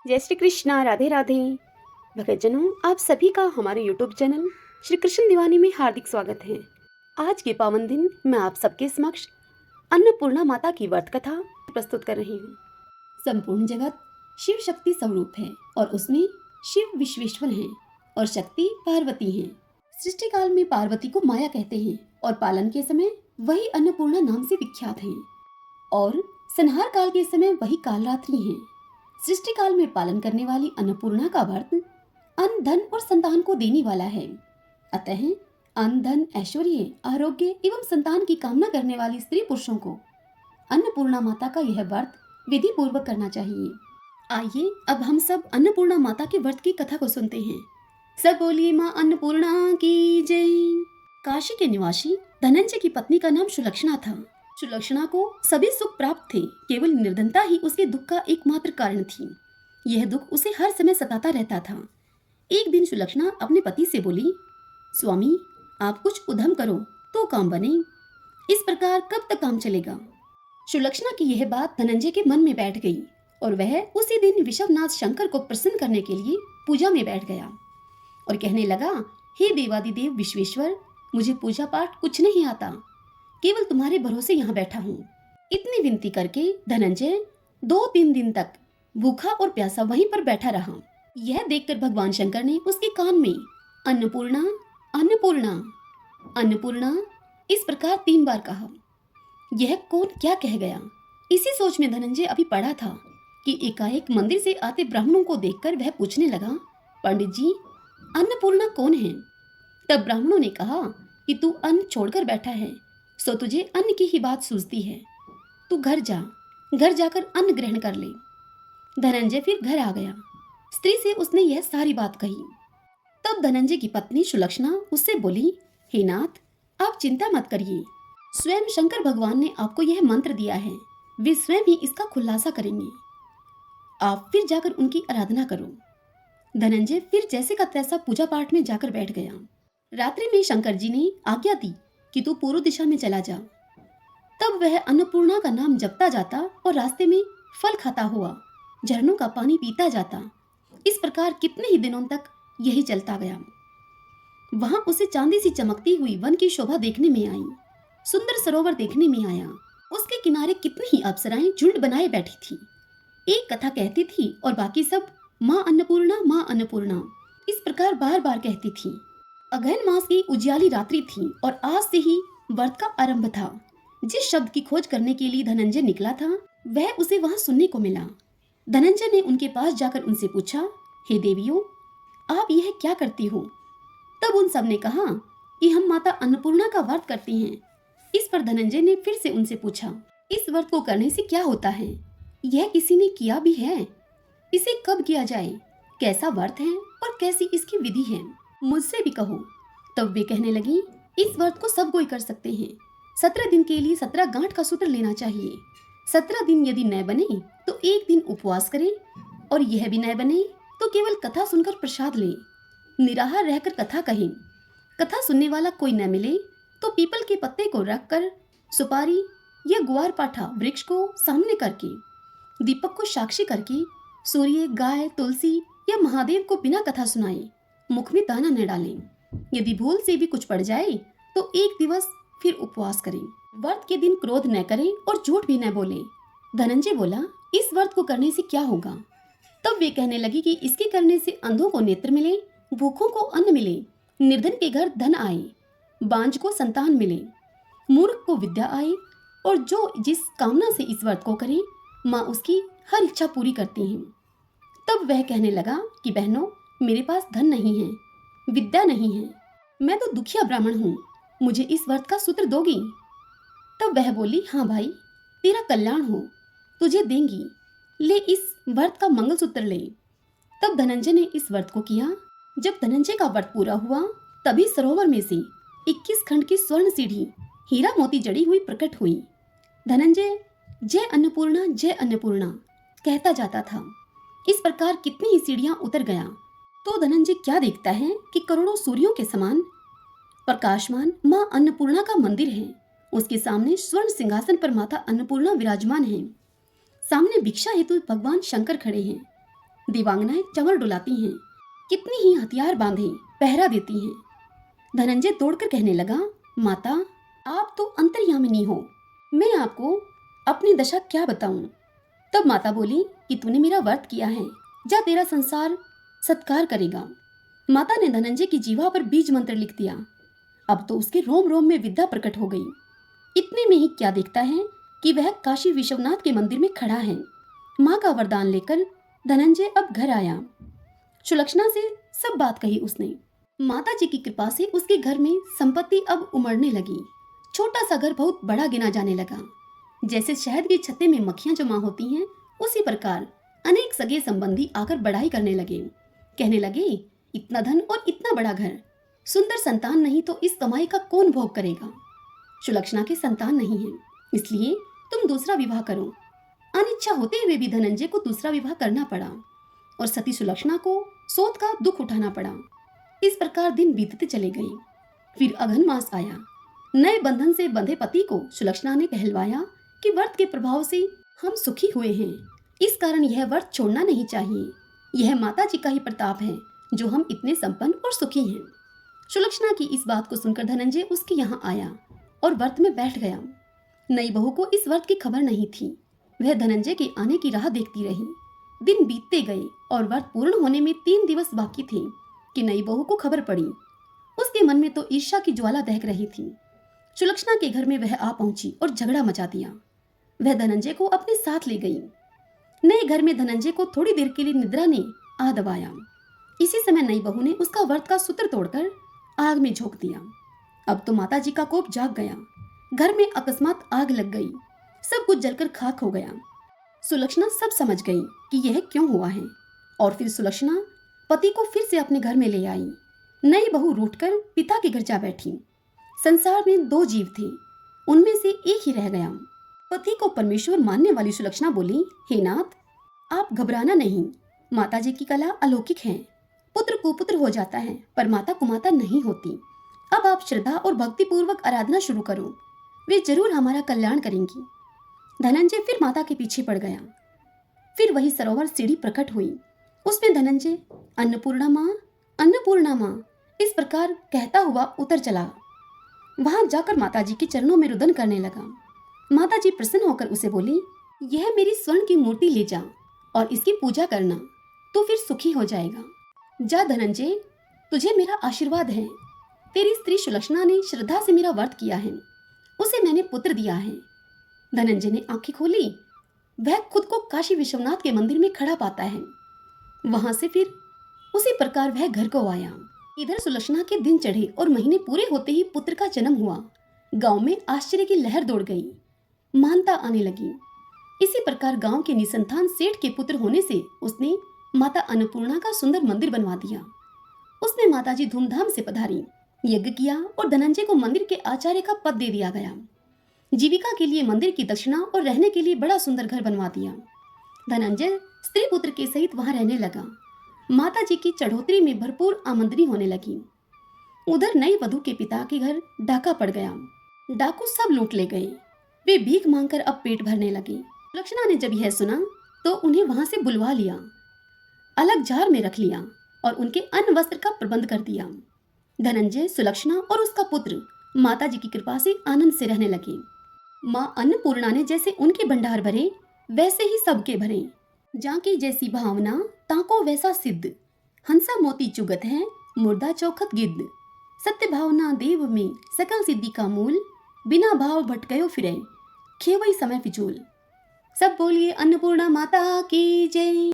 जय श्री कृष्णा, राधे राधे। भक्तजनों, आप सभी का हमारे YouTube चैनल श्री कृष्ण दीवानी में हार्दिक स्वागत है। आज के पावन दिन मैं आप सबके समक्ष अन्नपूर्णा माता की व्रत कथा प्रस्तुत कर रही हूँ। संपूर्ण जगत शिव शक्ति स्वरूप है और उसमें शिव विश्वेश्वर हैं और शक्ति पार्वती हैं। सृष्टि काल में पार्वती को माया कहते हैं और पालन के समय वही अन्नपूर्णा नाम से विख्यात हैं और संहार काल के समय वही कालरात्रि हैं। सृष्टि काल में पालन करने वाली अन्नपूर्णा का व्रत अन्न, धन और संतान को देने वाला है। अतः अन्न, धन, ऐश्वर्य, आरोग्य एवं संतान की कामना करने वाली स्त्री पुरुषों को अन्नपूर्णा माता का यह व्रत विधि पूर्वक करना चाहिए। आइए अब हम सब अन्नपूर्णा माता के व्रत की कथा को सुनते हैं। सब बोलिए माँ अन्नपूर्णा की जय। काशी के निवासी धनंजय की पत्नी का नाम सुलक्षणा था। सुलक्षणा को सभी सुख प्राप्त थे, केवल निर्धनता ही उसके दुख का एकमात्र कारण थी। यह दुख उसे हर समय सताता रहता था। एक दिन सुलक्षणा अपने पति से बोली, स्वामी आप कुछ उद्यम करो तो काम बने, इस प्रकार कब तक काम चलेगा। सुलक्षणा की यह बात धनंजय के मन में बैठ गई और वह उसी दिन विश्वनाथ शंकर को प्रसन्न करने के लिए पूजा में बैठ गया और कहने लगा, हे देवादिदेव विश्वेश्वर, मुझे पूजा पाठ कुछ नहीं आता, केवल तुम्हारे भरोसे यहाँ बैठा हूँ। इतनी विनती करके धनंजय 2-3 दिन तक भूखा और प्यासा वहीं पर बैठा रहा। यह देखकर भगवान शंकर ने उसके कान में अन्नपूर्णा अन्नपूर्णा अन्नपूर्णा इस प्रकार 3 बार कहा। यह कौन क्या कह गया, इसी सोच में धनंजय अभी पड़ा था कि एकाएक मंदिर से आते ब्राह्मणों को देखकर वह पूछने लगा, पंडित जी अन्नपूर्णा कौन है। तब ब्राह्मणों ने कहा कि तू अन्न छोड़कर बैठा है, सो तुझे अन्न की ही बात सूझती है। तू घर जाकर अन्न ग्रहण कर ले। धनंजय फिर घर आ गया। स्त्री से उसने यह सारी बात कही। तब धनंजय की पत्नी सुलक्षणा उससे बोली, हे नाथ आप चिंता मत करिए, स्वयं शंकर भगवान ने आपको यह मंत्र दिया है, वे स्वयं ही इसका खुलासा करेंगे, आप फिर जाकर उनकी आराधना करो। धनंजय फिर जैसे का तैसा पूजा पाठ में जाकर बैठ गया। रात्रि में शंकर जी ने आज्ञा दी कि तू पूर्व दिशा में चला जा। तब वह अन्नपूर्णा का नाम जपता जाता और रास्ते में फल खाता हुआ झरनों का पानी पीता जाता। इस प्रकार कितने ही दिनों तक यही चलता गया। वहां उसे चांदी सी चमकती हुई वन की शोभा देखने में आई, सुंदर सरोवर देखने में आया। उसके किनारे कितनी ही अप्सराएं झुंड बनाए बैठी थी। एक कथा कहती थी और बाकी सब माँ अन्नपूर्णा इस प्रकार बार बार कहती थी। अगहन मास की उजियाली रात्रि थी और आज से ही व्रत का आरंभ था। जिस शब्द की खोज करने के लिए धनंजय निकला था वह उसे वहां सुनने को मिला। धनंजय ने उनके पास जाकर उनसे पूछा, हे देवियों आप यह क्या करती हो। तब उन सब ने कहा कि हम माता अन्नपूर्णा का व्रत करती हैं। इस पर धनंजय ने फिर से उनसे पूछा, इस व्रत को करने से क्या होता है, यह किसी ने किया भी है, इसे कब किया जाए, कैसा व्रत है और कैसी इसकी विधि है, मुझसे भी कहो। तब वे कहने लगी, इस व्रत को सब कोई कर सकते हैं। 17 दिन के लिए 17 गांठ का सूत्र लेना चाहिए। 17 दिन यदि न बने तो एक दिन उपवास करें और यह भी न बने तो केवल कथा सुनकर प्रसाद लें। निराहार रहकर कथा कहें। कथा सुनने वाला कोई न मिले तो पीपल के पत्ते को रखकर सुपारी या गुआर पाठा वृक्ष को सामने करके, दीपक को साक्षी करके सूर्य, गाय, तुलसी या महादेव को बिना कथा सुनाए मुख में दाना न डालें। यदि भूल से भी कुछ पड़ जाए तो एक दिवस फिर उपवास करें। व्रत के दिन क्रोध न करें और झूठ भी न बोले। धनंजय बोला, इस व्रत को करने से क्या होगा। तब वे कहने लगी कि इसके करने से अंधों को नेत्र मिले, भूखों को अन्न मिले, निर्धन के घर धन आए, बांझ को संतान मिले, मूर्ख को विद्या आए और जो जिस कामना से इस व्रत को करे माँ उसकी हर इच्छा पूरी करती हैं। तब वह कहने लगा कि बहनों मेरे पास धन नहीं है, विद्या नहीं है, मैं तो दुखिया ब्राह्मण हूँ, मुझे इस व्रत का सूत्र दोगी। तब वह बोली, हाँ भाई तेरा कल्याण हो, तुझे देंगी, ले इस व्रत का मंगलसूत्र ले। तब धनंजय ने इस व्रत को किया। जब धनंजय का व्रत पूरा हुआ तभी सरोवर में से 21 खंड की स्वर्ण सीढ़ी हीरा मोती जड़ी हुई प्रकट हुई। धनंजय जय अन्नपूर्णा कहता जाता था। इस प्रकार कितनी ही सीढ़ियां उतर गया तो धनंजय क्या देखता है कि करोड़ों सूर्यों के समान प्रकाशमान माँ अन्नपूर्णा का मंदिर है। उसके सामने स्वर्ण सिंहासन पर माता अन्नपूर्णा विराजमान है। सामने भिक्षा हेतु भगवान शंकर खड़े हैं। दिवांगनाएं चंवर डुलाती हैं, कितनी ही हथियार बांधे पहरा देती हैं। धनंजय दौड़कर कहने लगा, माता आप तो अंतर्यामिनी हो, मैं आपको अपनी दशा क्या बताऊं। तब माता बोली कि तूने मेरा व्रत किया है, जा तेरा संसार सत्कार करेगा। माता ने धनंजय की जीवा पर बीज मंत्र लिख दिया। अब तो उसके रोम रोम में विद्या प्रकट हो गई। इतने में ही क्या देखता है कि वह काशी विश्वनाथ के मंदिर में खड़ा है। माँ का वरदान लेकर धनंजय अब घर आया। सुलक्षणा से सब बात कही उसने। माता जी की कृपा से उसके घर में संपत्ति अब उमड़ने लगी। छोटा सा घर बहुत बड़ा गिना जाने लगा। जैसे शहद की छत्ते में मक्खियां जमा होती हैं, उसी प्रकार अनेक सगे संबंधी आकर बड़ाई करने लगे। कहने लगे, इतना धन और इतना बड़ा घर, सुंदर संतान नहीं तो इस कमाई का कौन भोग करेगा। सुलक्षणा की संतान नहीं है, इसलिए तुम दूसरा विवाह करो। अनिच्छा होते हुए भी धनंजय को दूसरा विवाह करना पड़ा और सती सुलक्षणा को सोत का दुख उठाना पड़ा। इस प्रकार दिन बीतते चले गए। फिर अघन मास आया। नए बंधन से बंधे पति को सुलक्षणा ने कहलवाया कि व्रत के प्रभाव से हम सुखी हुए हैं, इस कारण यह व्रत छोड़ना नहीं चाहिए। यह माता जी का ही प्रताप है जो हम इतने संपन्न और सुखी हैं। सुलक्षणा की इस बात को सुनकर धनंजय उसके यहाँ आया और व्रत में बैठ गया। नई बहू को इस व्रत की खबर नहीं थी। वह धनंजय के आने की राह देखती रही। दिन बीतते गए और व्रत पूर्ण होने में 3 दिवस बाकी थे कि नई बहू को खबर पड़ी। उसके मन में तो ईर्ष्या की ज्वाला दहक रही थी। सुलक्षणा के घर में वह आ पहुंची और झगड़ा मचा दिया। वह धनंजय को अपने साथ ले गई। नए घर में धनंजय को थोड़ी देर के लिए निद्रा ने आ दबाया। इसी समय नई बहू ने उसका व्रत का सूत्र तोड़कर आग में झोंक दिया। अब तो माता जी का कोप जाग गया। घर में अकस्मात आग लग गई। सब कुछ जलकर खाक हो गया। सुलक्षणा सब समझ गई कि यह क्यों हुआ है और फिर सुलक्षणा पति को फिर से अपने घर में ले आई। नई बहू रूठकर पिता के घर जा बैठी। संसार में 2 जीव थे, उनमें से एक ही रह गया। पति को परमेश्वर मानने वाली सुलक्षणा बोली, हे नाथ, आप घबराना नहीं, माता जी की कला अलौकिक है। पुत्र कुपुत्र हो जाता है पर माता कुमाता नहीं होती। अब आप श्रद्धा और भक्ति पूर्वक आराधना शुरू करो, वे जरूर हमारा कल्याण करेंगी। धनंजय फिर माता के पीछे पड़ गया। फिर वही सरोवर सीढ़ी प्रकट हुई। उसमें धनंजय अन्नपूर्णा माँ इस प्रकार कहता हुआ उतर चला। वहां जाकर माता जी के चरणों में रुदन करने लगा। माता जी प्रसन्न होकर उसे बोली, यह मेरी स्वर्ण की मूर्ति ले जा और इसकी पूजा करना, तो फिर सुखी हो जाएगा। जा धनंजय, तुझे मेरा आशीर्वाद है। तेरी स्त्री सुलक्षणा ने श्रद्धा से मेरा व्रत किया है, उसे मैंने पुत्र दिया है। धनंजय ने आंखें खोली। वह खुद को काशी विश्वनाथ के मंदिर में खड़ा पाता है। वहां से फिर उसी प्रकार वह घर को आया। इधर सुलक्षणा के दिन चढ़े और महीने पूरे होते ही पुत्र का जन्म हुआ। गांव में आश्चर्य की लहर दौड़ गई। मानता आने लगी। इसी प्रकार गांव के निसंतान सेठ के पुत्र होने से उसने माता अन्नपूर्णा का सुंदर मंदिर बनवा दिया। उसमें माताजी धूमधाम से पधारी, यज्ञ किया और धनंजय को मंदिर के आचार्य का पद दे दिया गया। जीविका के लिए मंदिर की दक्षिणा और रहने के लिए बड़ा सुंदर घर बनवा दिया। धनंजय स्त्री पुत्र के सहित वहां रहने लगा। माता जी की चढ़ोतरी में भरपूर आमंत्रित होने लगी। उधर नई वधू के पिता के घर डाका पड़ गया। डाकू सब लूट ले गए। वे भीख मांगकर अब पेट भरने लगे। लक्षणा ने जब यह सुना तो उन्हें वहां से बुलवा लिया, अलग जार में रख लिया और उनके अन्न वस्त्र का प्रबंध कर दिया। धनंजय, सुलक्षणा और उसका पुत्र माता जी की कृपा से आनंद से रहने लगे। माँ अन्नपूर्णा ने जैसे उनके भंडार भरे वैसे ही सबके भरे। जाके जैसी भावना ताको वैसा सिद्ध, हंसा मोती चुगत है मुर्दा चौखट गिद्ध। सत्य भावना देव में सकल सिद्धि का मूल, बिना भाव भटकयो फिरे खेवई समय फिजूल। सब बोलिए अन्नपूर्णा माता की जय।